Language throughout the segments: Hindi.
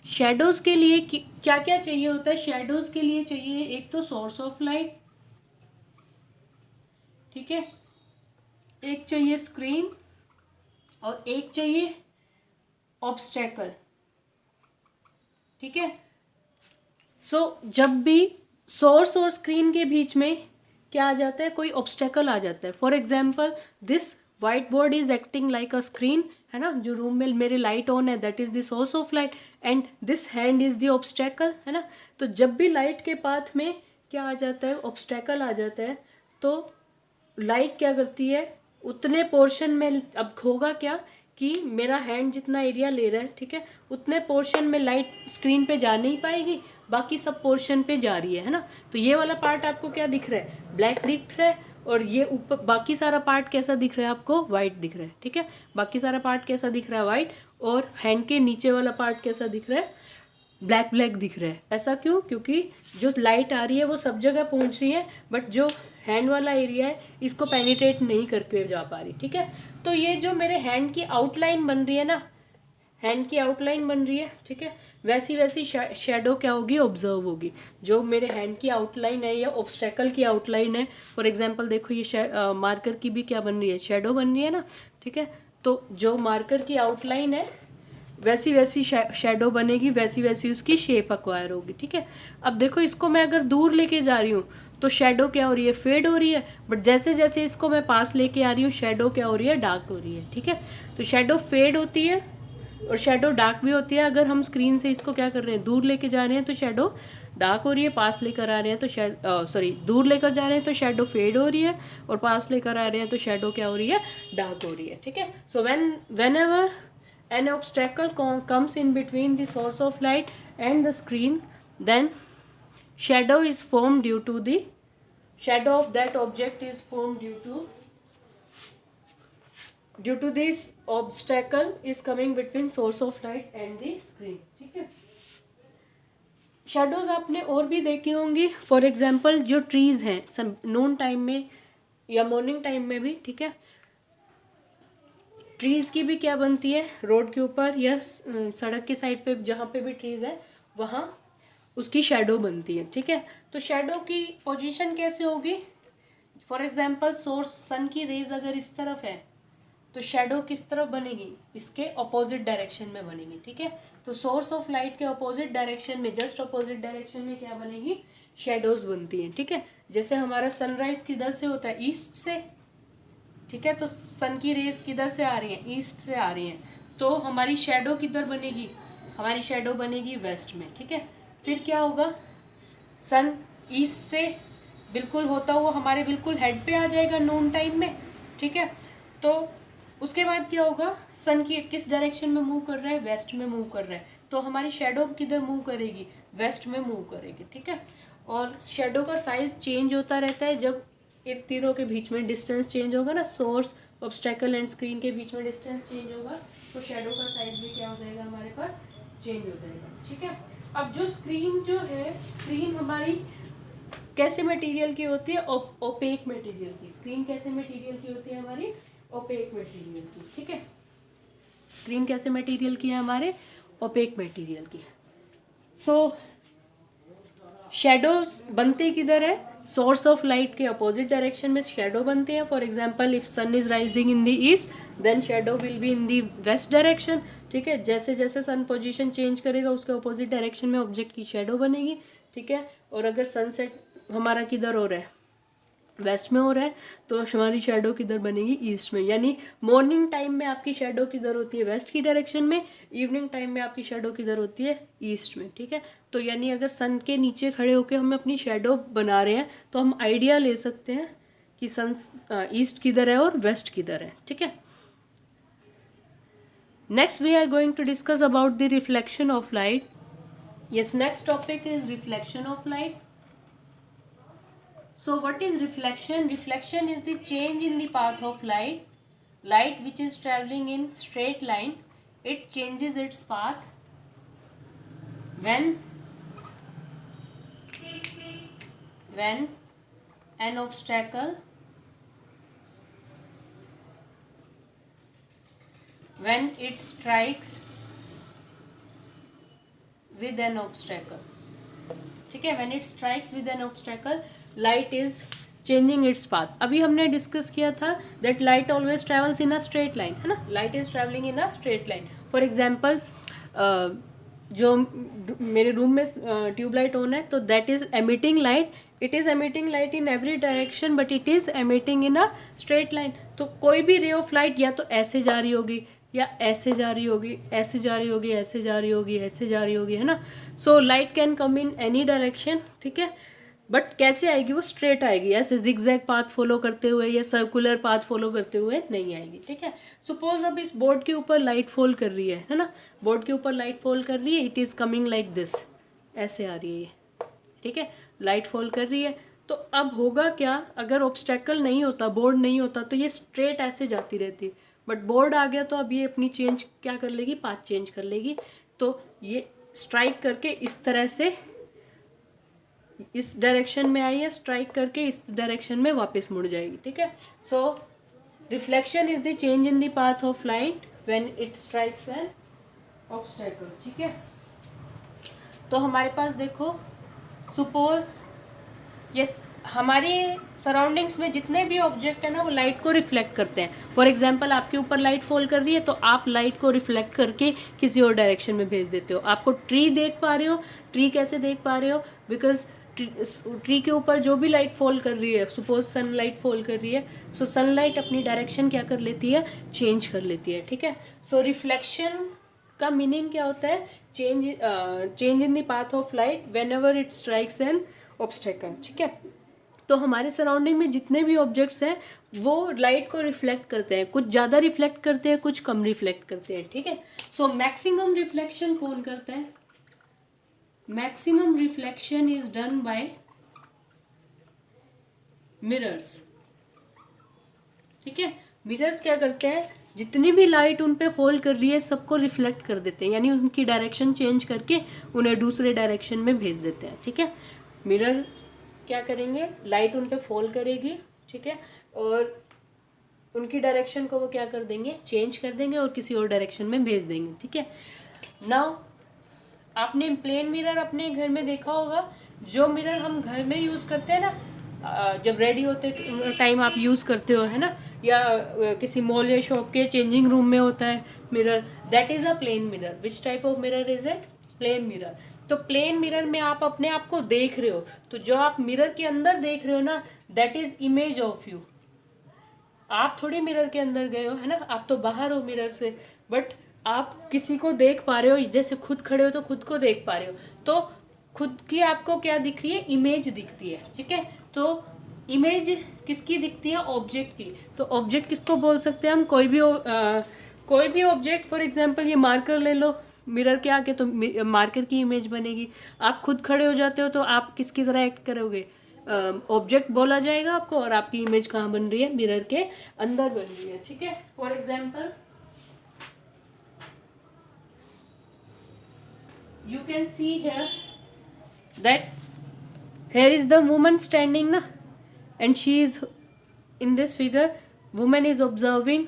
शेडोज के लिए क्या क्या चाहिए होता है? शेडोज के लिए चाहिए एक तो सोर्स ऑफ लाइट, ठीक है, एक चाहिए स्क्रीन, और एक चाहिए ऑब्स्टेकल, ठीक है। सो जब भी सोर्स और स्क्रीन के बीच में क्या आ जाता है, कोई ऑब्स्टेकल आ जाता है। For example this white board is acting like a screen, है ना, जो रूम में मेरे लाइट ऑन है that is the source of light, and this hand is the obstacle, है ना। तो जब भी लाइट के पाथ में क्या आ जाता है, ऑब्स्टेकल आ जाता है, तो लाइट क्या करती है, उतने पोर्शन में अब होगा क्या कि मेरा हैंड जितना एरिया ले रहा है, ठीक है, उतने पोर्शन में लाइट स्क्रीन पे जा नहीं पाएगी, बाकी सब पोर्शन पे जा रही है ना। तो ये वाला पार्ट आपको क्या दिख रहा है, ब्लैक दिख रहा है, और ये ऊपर बाकी सारा पार्ट कैसा दिख रहा है आपको, वाइट दिख रहा है, ठीक है। बाकी सारा पार्ट कैसा दिख रहा है, वाइट, और हैंड के नीचे वाला पार्ट कैसा दिख रहा है, ब्लैक ब्लैक दिख रहा है। ऐसा क्यों? क्योंकि जो लाइट आ रही है वो सब जगह पहुंच रही है, बट जो हैंड वाला एरिया है इसको पेनिट्रेट नहीं करके जा पा रही, ठीक है। तो ये जो मेरे हैंड की आउटलाइन बन रही है ना, हैंड की आउटलाइन बन रही है, ठीक है, वैसी वैसी शेडो क्या होगी, ऑब्जर्व होगी। जो मेरे हैंड की आउटलाइन है या ऑब्स्टेकल की आउटलाइन है, फॉर एग्जांपल देखो ये मार्कर की भी क्या बन रही है, शेडो बन रही है ना, ठीक है। तो जो मार्कर की आउटलाइन है वैसी वैसी शेडो बनेगी, वैसी वैसी उसकी शेप अक्वायर होगी, ठीक है। अब देखो इसको मैं अगर दूर लेके जा रही हूँ तो शेडो क्या हो रही है, फेड हो रही है, बट जैसे जैसे इसको मैं पास लेके आ रही हूँ शेडो क्या हो रही है, डार्क हो रही है, ठीक है। तो शेडो फेड होती है और शेडो डार्क भी होती है। अगर हम स्क्रीन से इसको क्या कर रहे हैं, दूर लेके जा रहे हैं तो शेडो डार्क हो रही है, पास लेकर आ रहे हैं तो सॉरी दूर लेकर जा रहे हैं तो शेडो फेड हो रही है, और पास लेकर आ रहे हैं तो शेडो क्या हो रही है, डार्क हो रही है, ठीक है। So when ever an obstacle comes in between the source of light and the screen, then shadow is formed due to the shadow of that object is formed due to this obstacle is coming between source of light and the screen, ठीक है। शेडोज आपने और भी देखी होंगी, फॉर एग्जाम्पल जो ट्रीज हैं सब नून टाइम में या मॉर्निंग टाइम में भी, ठीक है, ट्रीज की भी क्या बनती है, रोड के ऊपर या सड़क के साइड पे जहाँ पे भी ट्रीज है वहाँ उसकी शेडो बनती है, ठीक है। तो शेडो की पोजीशन कैसे होगी, फॉर एग्जांपल सोर्स सन की रेज अगर इस तरफ है तो शेडो किस तरफ बनेगी, इसके अपोजिट डायरेक्शन में बनेगी, ठीक है। तो सोर्स ऑफ लाइट के अपोजिट डायरेक्शन में, जस्ट अपोजिट डायरेक्शन में क्या बनेगी, शेडोज बनती हैं, ठीक है। जैसे हमारा सनराइज किधर से होता है, ईस्ट से, ठीक है। तो सन की रेज किधर से आ रही है, ईस्ट से आ रही हैं, तो हमारी शेडो किधर बनेगी, हमारी शेडो बनेगी वेस्ट में, ठीक है। फिर क्या होगा, सन ईस्ट से बिल्कुल होता हुआ हमारे बिल्कुल हेड पे आ जाएगा नून टाइम में, ठीक है। तो उसके बाद क्या होगा, सन की किस डायरेक्शन में मूव कर रहा है, वेस्ट में मूव कर रहा है, तो हमारी शेडो किधर मूव करेगी, वेस्ट में मूव करेगी, ठीक है। और शेडो का साइज चेंज होता रहता है जब इन तीनों के बीच में डिस्टेंस चेंज होगा ना, सोर्स ऑब्स्टेकल एंड स्क्रीन के बीच में डिस्टेंस चेंज होगा तो शेडो का साइज भी क्या हो जाएगा, हमारे पास चेंज हो जाएगा, ठीक है। अब जो स्क्रीन जो है, स्क्रीन हमारी कैसे मटेरियल की होती है, ओपेक मटेरियल की। स्क्रीन कैसे मटेरियल की होती है, हमारी ओपेक मटेरियल की, ठीक है। स्क्रीन कैसे मटेरियल की है, हमारे ओपेक मटेरियल की। सो शेडोज बनते किधर है, सोर्स ऑफ लाइट के अपोजिट डायरेक्शन में शेडो बनते हैं। For example if sun is rising in the east then shadow will be in the west direction, ठीक है। जैसे जैसे सन पोजीशन चेंज करेगा उसके अपोजिट डायरेक्शन में ऑब्जेक्ट की शेडो बनेगी, ठीक है। और अगर सनसेट हमारा किधर हो रहा है, वेस्ट में हो रहा है, तो हमारी शेडो किधर बनेगी, ईस्ट में। यानी मॉर्निंग टाइम में आपकी शेडो किधर होती है, वेस्ट की डायरेक्शन में, इवनिंग टाइम में आपकी शेडो किधर होती है, ईस्ट में, ठीक है। तो यानी अगर सन के नीचे खड़े होकर हम अपनी शेडो बना रहे हैं तो हम आइडिया ले सकते हैं कि सन ईस्ट किधर है और वेस्ट किधर है, ठीक है। Next we are going to discuss about the reflection of light. Yes, next topic is reflection of light. So what is reflection? Reflection is the change in the path of light. Light which is traveling in straight line, it changes its path when an obstacle, when it strikes with an obstacle. ठीक है, when it strikes with an obstacle, light is changing its path. अभी हमने डिस्कस किया था that light always travels in a straight line, है ना, light is traveling in a straight line. For example, जो मेरे रूम में ट्यूबलाइट ऑन है तो that is emitting light, it is emitting light in every direction but it is emitting in a straight line. तो कोई भी रे ऑफ लाइट या तो ऐसे जा रही होगी या ऐसे जा रही होगी, ऐसे जा रही होगी, ऐसे जा रही होगी, ऐसे जा रही होगी, है ना. So light can come in any direction. ठीक है, बट कैसे आएगी, वो स्ट्रेट आएगी, ऐसे जिगजैग पाथ फॉलो करते हुए या सर्कुलर पाथ फॉलो करते हुए नहीं आएगी. ठीक है, सपोज अब इस बोर्ड के ऊपर लाइट फॉल कर रही है ना, बोर्ड के ऊपर लाइट फॉल कर रही है, it is coming like this, ऐसे आ रही है ये. ठीक है, लाइट फॉल कर रही है. तो अब होगा क्या, अगर ऑब्स्टेकल नहीं होता, बोर्ड नहीं होता, तो ये स्ट्रेट ऐसे जाती रहती, बट बोर्ड आ गया तो अब ये अपनी चेंज क्या कर लेगी, पाथ चेंज कर लेगी. तो ये स्ट्राइक करके इस तरह से इस डायरेक्शन में आई है, स्ट्राइक करके इस डायरेक्शन में वापस मुड़ जाएगी. ठीक है, so reflection is the change in the path of light when it strikes an obstacle. ठीक है, तो हमारे पास देखो, सपोज यस, हमारे सराउंडिंग्स में जितने भी ऑब्जेक्ट है ना वो लाइट को रिफ्लेक्ट करते हैं. फॉर एग्जांपल आपके ऊपर लाइट फॉल कर रही है तो आप लाइट को रिफ्लेक्ट करके किसी और डायरेक्शन में भेज देते हो. आपको ट्री देख पा रहे हो, ट्री कैसे देख पा रहे हो, बिकॉज ट्री के ऊपर जो भी लाइट फॉल कर रही है, सपोज सनलाइट फॉल कर रही है, सो सनलाइट अपनी डायरेक्शन क्या कर लेती है, चेंज कर लेती है. ठीक है, सो रिफ्लेक्शन का मीनिंग क्या होता है, change in the path of light when ever it strikes an obstacle. ठीक है, तो हमारे सराउंडिंग में जितने भी ऑब्जेक्ट्स हैं वो लाइट को रिफ्लेक्ट करते हैं, कुछ ज़्यादा रिफ्लेक्ट करते हैं, कुछ कम रिफ्लेक्ट करते हैं. ठीक है, सो मैक्सिमम रिफ्लेक्शन कौन करता है, maximum reflection is done by mirrors. ठीक है, मिरर्स क्या करते हैं, जितनी भी लाइट उन पे फॉल कर रही है सबको रिफ्लेक्ट कर देते हैं, यानी उनकी डायरेक्शन चेंज करके उन्हें दूसरे डायरेक्शन में भेज देते हैं. ठीक है, मिरर क्या करेंगे, लाइट उन पे फॉल करेगी. ठीक है, और उनकी डायरेक्शन को वो क्या कर देंगे, चेंज कर देंगे और किसी और डायरेक्शन में भेज देंगे. ठीक है, नाउ आपने प्लेन मिरर अपने घर में देखा होगा, जो मिरर हम घर में यूज़ करते हैं ना, जब रेडी होते टाइम आप यूज़ करते हो, है ना, या किसी मॉल या शॉप के चेंजिंग रूम में होता है mirror, that is a plane mirror. Which type of mirror is it, plane mirror. तो प्लेन मिरर में आप अपने आप को देख रहे हो, तो जो आप मिरर के अंदर देख रहे हो ना, that is image of you. आप थोड़ी मिरर के अंदर गए हो, है ना, आप तो बाहर हो मिरर से, बट आप किसी को देख पा रहे हो, जैसे खुद खड़े हो तो खुद को देख पा रहे हो, तो खुद की आपको क्या दिख रही है, इमेज दिखती है. ठीक है, तो इमेज किसकी दिखती है, ऑब्जेक्ट की. तो ऑब्जेक्ट किसको बोल सकते हैं हम, कोई भी ऑब्जेक्ट. फॉर एग्जांपल ये मार्कर ले लो, मिरर के आगे तो मार्कर की इमेज बनेगी. आप खुद खड़े हो जाते हो तो आप किसकी तरह एक्ट करोगे, ऑब्जेक्ट बोला जाएगा आपको, और आपकी इमेज कहाँ बन रही है, मिरर के अंदर बन रही है. ठीक है, for example you can see here that here is the woman standing na, and she is in this figure, woman is observing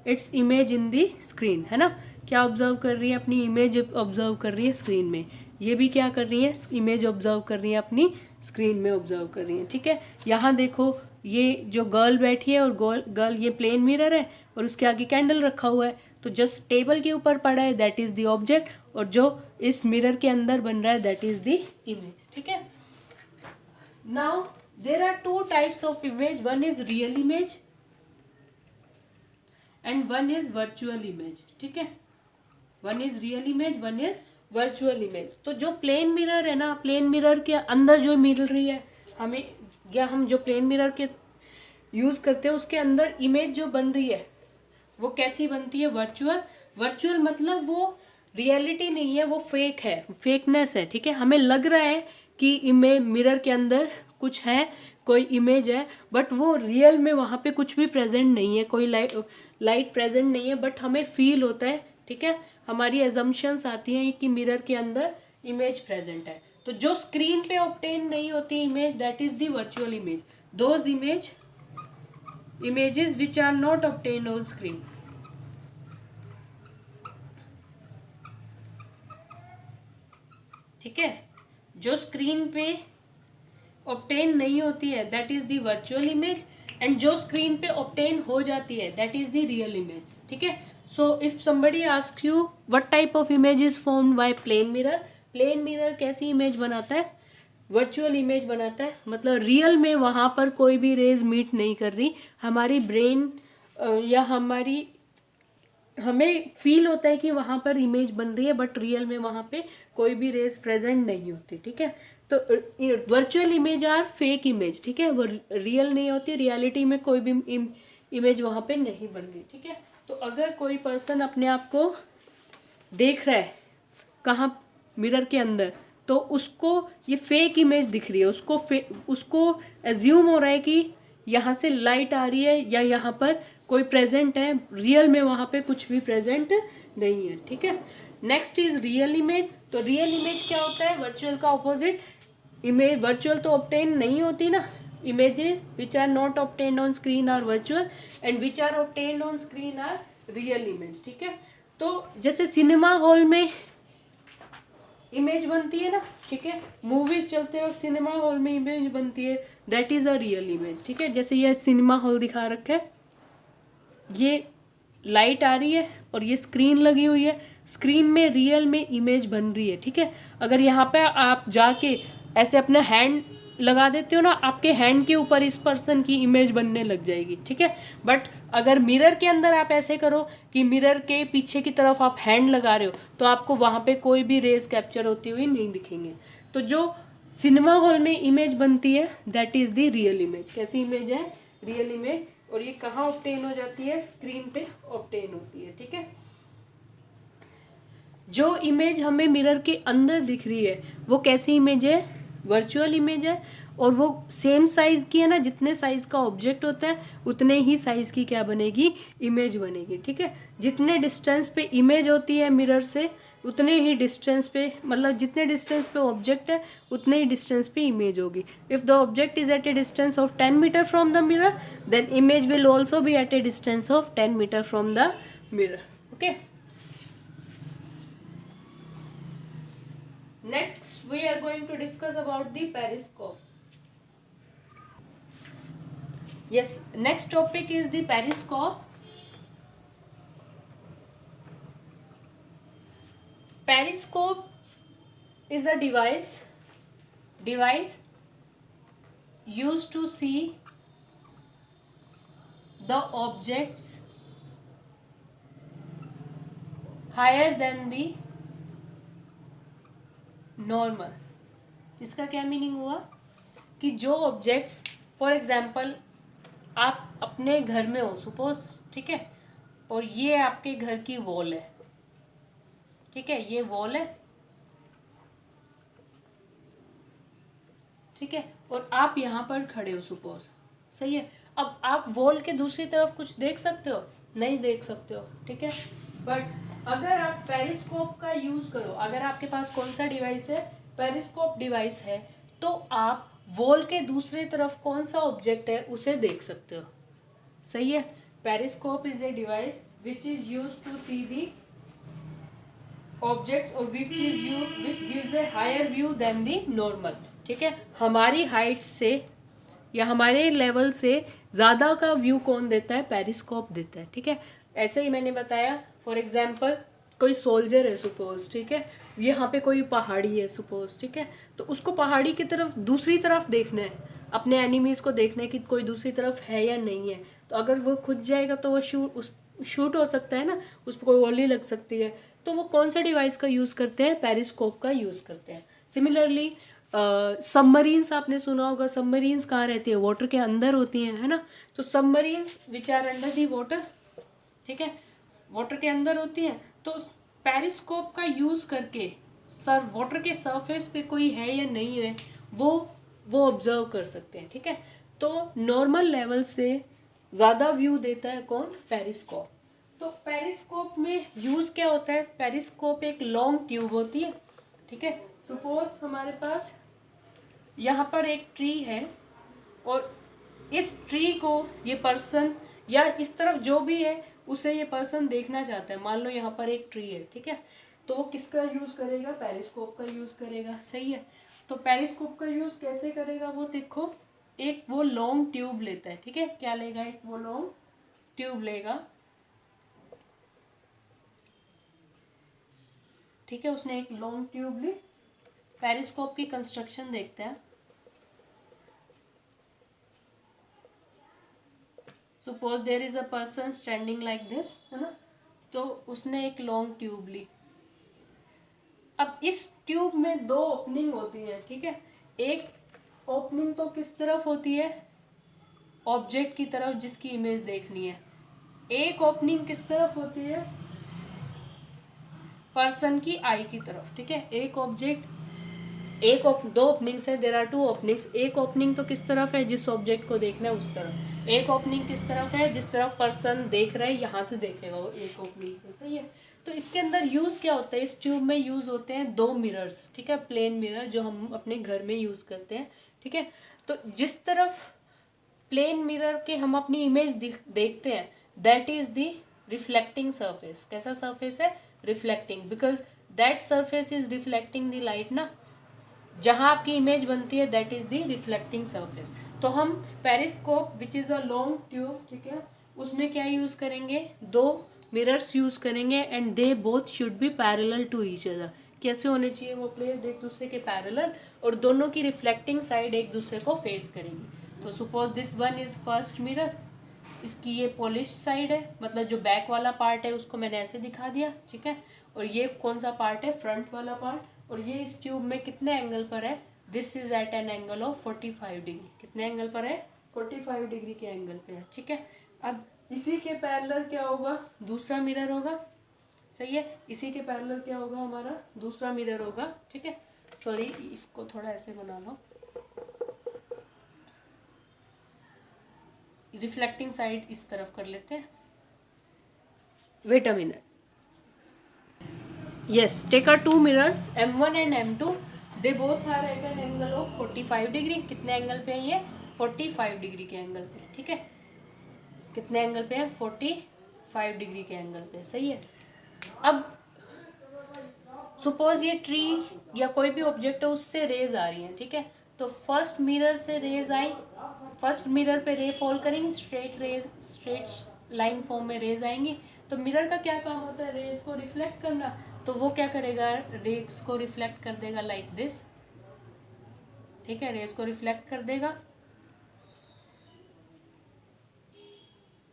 its image in the screen, है ना. क्या ऑब्जर्व कर रही है, अपनी इमेज ऑब्जर्व कर रही है स्क्रीन में. ये भी क्या कर रही है, इमेज ऑब्जर्व कर रही है, अपनी स्क्रीन में ऑब्जर्व कर रही है. ठीक है, यहाँ देखो, ये जो गर्ल बैठी है और गर्ल ये प्लेन मिरर है और उसके आगे कैंडल रखा हुआ है, तो जस्ट टेबल के ऊपर पड़ा है, दैट इज़ द ऑब्जेक्ट, और जो इस मिरर के अंदर बन रहा है दैट इज़ द इमेज. ठीक है, now there are two types of image, one is real image and one is virtual image. ठीक है, one is real image, one is virtual image. तो जो प्लेन मिरर है ना, प्लेन मिरर के अंदर जो मिल रही है हमें, या हम जो प्लेन मिरर के यूज़ करते हैं उसके अंदर इमेज जो बन रही है वो कैसी बनती है, वर्चुअल. वर्चुअल मतलब वो रियलिटी नहीं है, वो फेक है, फेकनेस है. ठीक है, हमें लग रहा है कि इमेज मिरर के अंदर कुछ है, कोई इमेज है, बट वो रियल में वहाँ पे कुछ भी प्रेजेंट नहीं है, कोई लाइट प्रेजेंट नहीं है, बट हमें फील होता है. ठीक है, हमारी एजम्पशंस आती हैं कि मिरर के अंदर इमेज प्रेजेंट है. तो जो स्क्रीन पे ऑब्टेन नहीं होती image, that is the virtual image. Those images which are not obtained on screen. ठीक है, जो स्क्रीन पे ऑब्टेन नहीं होती है that is the virtual image, and जो स्क्रीन पे ऑब्टेन हो जाती है that is the real image. ठीक है, so if somebody ask you what type of image is formed by plane mirror, plane mirror कैसी इमेज बनाता है, वर्चुअल इमेज बनाता है, मतलब रियल में वहाँ पर कोई भी रेज मीट नहीं कर रही, हमारी ब्रेन या हमें फील होता है कि वहाँ पर इमेज बन रही है, बट रियल में वहाँ पे कोई भी रेज प्रेजेंट नहीं होती। ठीक है, तो virtual image are fake image. ठीक है, वो रियल नहीं होती, रियलिटी में कोई भी इमेज वहाँ पे नहीं बन रही। ठीक है, तो अगर कोई पर्सन अपने आप को देख रहा है कहाँ, मिरर के अंदर, तो उसको ये फेक इमेज दिख रही है, उसको एज्यूम हो रहा है कि यहाँ से लाइट आ रही है या यहाँ पर कोई प्रेजेंट है, रियल में वहाँ पे कुछ भी प्रेजेंट नहीं है। ठीक है, नेक्स्ट इज रियल इमेज। तो रियल इमेज क्या होता है, वर्चुअल का ऑपोजिट इमेज। वर्चुअल तो ऑब्टेन नहीं होती ना, images which are not obtained on screen are virtual and which are obtained on screen are real image. ठीक है, तो जैसे सिनेमा हॉल में इमेज बनती है ना, ठीक है, मूवीज चलते वक्त सिनेमा हॉल में इमेज बनती है, that is a real image. ठीक है, जैसे ये सिनेमा हॉल दिखा रखा है, ये लाइट आ रही है और ये स्क्रीन लगी हुई है, स्क्रीन में रियल में इमेज बन रही है। ठीक है, अगर यहाँ पे आप जाके ऐसे अपना हैंड लगा देते हो ना, आपके हैंड के ऊपर इस पर्सन की इमेज बनने लग जाएगी। ठीक है, बट अगर मिरर के अंदर आप ऐसे करो कि मिरर के पीछे की तरफ आप हैंड लगा रहे हो, तो आपको वहाँ पे कोई भी रेज कैप्चर होती हुई नहीं दिखेंगे। तो जो सिनेमा हॉल में इमेज बनती है that is the real image. कैसी इमेज है, रियल इमेज। और ये कहाँ ऑब्टेन हो जाती है, स्क्रीन पे ऑब्टेन होती है। ठीक है, जो इमेज हमें मिरर के अंदर दिख रही है वो कैसी इमेज है, वर्चुअल इमेज है, और वो सेम साइज की है ना, जितने साइज का ऑब्जेक्ट होता है उतने ही साइज की क्या बनेगी, इमेज बनेगी। ठीक है, जितने डिस्टेंस पे इमेज होती है मिरर से उतने ही डिस्टेंस पे, मतलब जितने डिस्टेंस पे ऑब्जेक्ट है उतने ही डिस्टेंस पे इमेज होगी। If the object is at a distance of 10 metre from the mirror then image will also be at a distance of 10 metre from the mirror. Okay, next we are going to discuss about the periscope. Yes, next topic is the periscope. Periscope is a device used to see the objects higher than the normal. इसका क्या मीनिंग हुआ कि जो ऑब्जेक्ट्स, फॉर एग्जांपल आप अपने घर में हो सपोज, ठीक है, और ये आपके घर की वॉल है, ठीक है, ये वॉल है, ठीक है, और आप यहाँ पर खड़े हो सपोज, सही है। अब आप वॉल के दूसरी तरफ कुछ देख सकते हो, नहीं देख सकते हो। ठीक है, बट अगर आप पेरिस्कोप का यूज करो, अगर आपके पास कौन सा डिवाइस है, पेरिस्कोप डिवाइस है, तो आप वॉल के दूसरी तरफ कौन सा ऑब्जेक्ट है उसे देख सकते हो। सही है, periscope is a device which is use to see the objects और which gives a higher view than the normal. ठीक है, हमारी हाइट से या हमारे लेवल से ज़्यादा का व्यू कौन देता है, पेरिस्कोप देता है। ठीक है, ऐसे ही मैंने बताया, फॉर एग्जाम्पल कोई सोल्जर है सपोज, ठीक है, यहाँ पे कोई पहाड़ी है सपोज, ठीक है, तो उसको पहाड़ी की तरफ दूसरी तरफ देखना है, अपने एनिमीज़ को देखना है कि कोई दूसरी तरफ है या नहीं है। तो अगर वो खुद जाएगा तो वो शूट हो सकता है ना, उस पर कोई गोली लग सकती है। तो वो कौन सा डिवाइस का यूज़ करते हैं, पेरिस्कोप का यूज़ करते हैं। सिमिलरली सबमरीन्स आपने सुना होगा, सबमरीन्स कहाँ रहती है, वाटर के अंदर होती हैं, है ना। तो submarines which are under the water, ठीक है, वाटर के अंदर होती हैं, तो पेरिस्कोप का यूज़ करके वाटर के सरफेस पे कोई है या नहीं है वो ऑब्जर्व कर सकते हैं। ठीक है, तो नॉर्मल लेवल से ज़्यादा व्यू देता है कौन, पेरिस्कोप। तो पेरिस्कोप में यूज़ क्या होता है, पेरिस्कोप एक लॉन्ग ट्यूब होती है, ठीक है। सपोज हमारे पास यहाँ पर एक ट्री है और इस ट्री को ये पर्सन या इस तरफ जो भी है उसे ये पर्सन देखना चाहता है। मान लो यहाँ पर एक ट्री है, ठीक है, तो वो किसका यूज़ करेगा, पेरिस्कोप का यूज़ करेगा, सही है। तो पेरिस्कोप का यूज़ कैसे करेगा वो देखो, एक वो लॉन्ग ट्यूब लेता है, ठीक है, क्या लेगा, एक वो लॉन्ग ट्यूब लेगा, ठीक है, उसने एक लॉन्ग ट्यूब ली। पेरिस्कोप की कंस्ट्रक्शन देखते हैं। Suppose there is a person standing like this, है ना, तो उसने एक लॉन्ग ट्यूब ली। अब इस ट्यूब में दो ओपनिंग होती है, ठीक है, एक ओपनिंग तो किस तरफ होती है, ऑब्जेक्ट की तरफ जिसकी इमेज देखनी है, एक ओपनिंग किस तरफ होती है, पर्सन की आई की तरफ, ठीक है। एक ऑब्जेक्ट, दो ओपनिंग्स है, देयर आर टू ओपनिंग्स। एक ओपनिंग तो किस तरफ है, जिस ऑब्जेक्ट को देखना है उस तरफ। एक ओपनिंग किस तरफ है, जिस तरफ पर्सन देख रहा है, यहाँ से देखेगा वो एक ओपनिंग से, सही है। तो इसके अंदर यूज़ क्या होता है, इस ट्यूब में यूज़ होते हैं दो मिरर्स, ठीक है, प्लेन मिरर जो हम अपने घर में यूज़ करते हैं, ठीक है। तो जिस तरफ प्लेन मिरर के हम अपनी इमेज देखते हैं, that is the reflecting surface. कैसा सरफेस है, reflecting, because that surface is reflecting the light ना, जहाँ आपकी इमेज बनती है that is the reflecting surface. तो हम periscope which is a long tube, ठीक है, उसमें क्या यूज़ करेंगे, दो मिरर्स यूज़ करेंगे and they both should be parallel to each other. कैसे होने चाहिए वो प्लेस्ड, एक दूसरे के पैरेलल, और दोनों की रिफ्लेक्टिंग साइड एक दूसरे को फेस करेंगी। तो suppose this one is first mirror, इसकी ये पॉलिश्ड साइड है, मतलब जो बैक वाला पार्ट है उसको मैंने ऐसे दिखा दिया, ठीक है, और ये कौन सा पार्ट है, फ्रंट वाला पार्ट, और ये इस ट्यूब में कितने एंगल पर है, this is at an angle of 45 degree. कितने एंगल पर है, 45 डिग्री के एंगल पे है, ठीक है। अब इसी के पैरेलल क्या होगा, दूसरा मिरर होगा, सही है, इसी के पैरेलल क्या होगा, हमारा दूसरा मिरर होगा, ठीक है। सॉरी, इसको थोड़ा ऐसे बना लो, रिफ्लेक्टिंग साइड इस तरफ कर लेते हैं। Wait a minute, yes, take our two mirrors M1 and M2, they both are at an angle of 45 degree. कितने एंगल पे है ये, 45 डिग्री के एंगल पे, ठीक है, कितने एंगल पे है, 45 डिग्री के एंगल पे, सही है। अब सपोज ये ट्री या कोई भी ऑब्जेक्ट है, उससे रेज आ रही है, ठीक है, तो फर्स्ट मिरर से रेज आई, फर्स्ट मिरर पे रे फॉल करेंगी, straight rays, straight line form में रेज आएंगी। तो मिरर का क्या काम होता है, रेज को रिफ्लेक्ट करना, तो वो क्या करेगा, रेज को रिफ्लेक्ट कर देगा लाइक दिस, ठीक है, रेज को रिफ्लेक्ट कर देगा।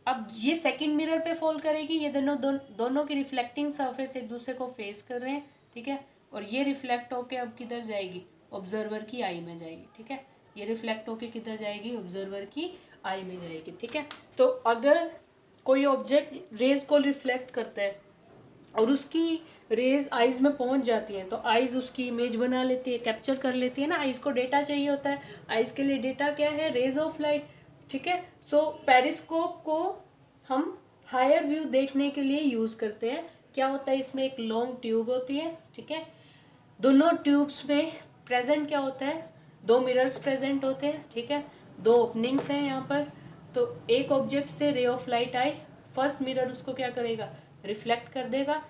अब ये सेकंड मिरर पे फॉल करेगी, ये दोनों की रिफ्लेक्टिंग सरफेस एक दूसरे को फेस कर रहे हैं, ठीक है, और ये रिफ्लेक्ट होके अब किधर जाएगी, ऑब्जर्वर की आई में जाएगी, ठीक है, ये रिफ्लेक्ट होके किधर जाएगी, ऑब्जर्वर की आई में जाएगी, ठीक है। तो अगर कोई ऑब्जेक्ट रेज को रिफ्लेक्ट करता है और उसकी रेज आइज में पहुंच जाती हैं, तो आइज उसकी इमेज बना लेती है, कैप्चर कर लेती है ना, आइज को डेटा चाहिए होता है, आइज के लिए डेटा क्या है, रेज ऑफ लाइट, ठीक है। सो पेरिस्कोप को हम हायर व्यू देखने के लिए यूज़ करते हैं। क्या होता है, इसमें एक लॉन्ग ट्यूब होती है, ठीक है, दोनों ट्यूब्स में प्रेजेंट क्या होता है, दो मिरर्स प्रेजेंट होते हैं, ठीक है, दो ओपनिंग्स हैं यहाँ पर। तो एक ऑब्जेक्ट से ray of light I, first mirror उसको क्या करेगा, रिफ्लेक्ट कर देगा,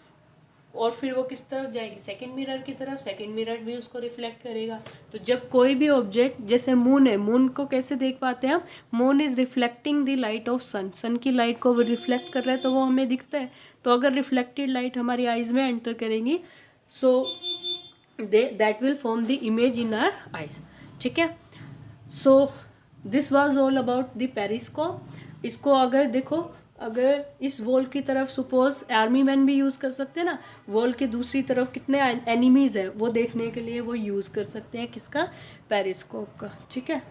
और फिर वो किस तरफ जाएगी, सेकंड मिरर की तरफ, सेकंड मिरर भी उसको रिफ्लेक्ट करेगा। तो जब कोई भी ऑब्जेक्ट, जैसे मून है, मून को कैसे देख पाते हैं हम, moon is reflecting the light of sun, sun की लाइट को वो रिफ्लेक्ट कर रहा है तो वो हमें दिखता है। तो अगर रिफ्लेक्टेड लाइट हमारी आइज में एंटर करेंगी, so that will form the image in our eyes, ठीक है। So this was all about the periscope. इसको अगर देखो, अगर इस वॉल की तरफ सपोज आर्मी मैन भी यूज़ कर सकते हैं ना, वॉल के दूसरी तरफ कितने एनिमीज़ है वो देखने के लिए वो यूज़ कर सकते हैं, किसका, पेरिस्कोप का, ठीक है।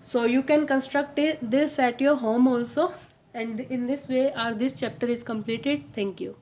So you can construct this at your home also, and in this way are this chapter is completed. Thank you.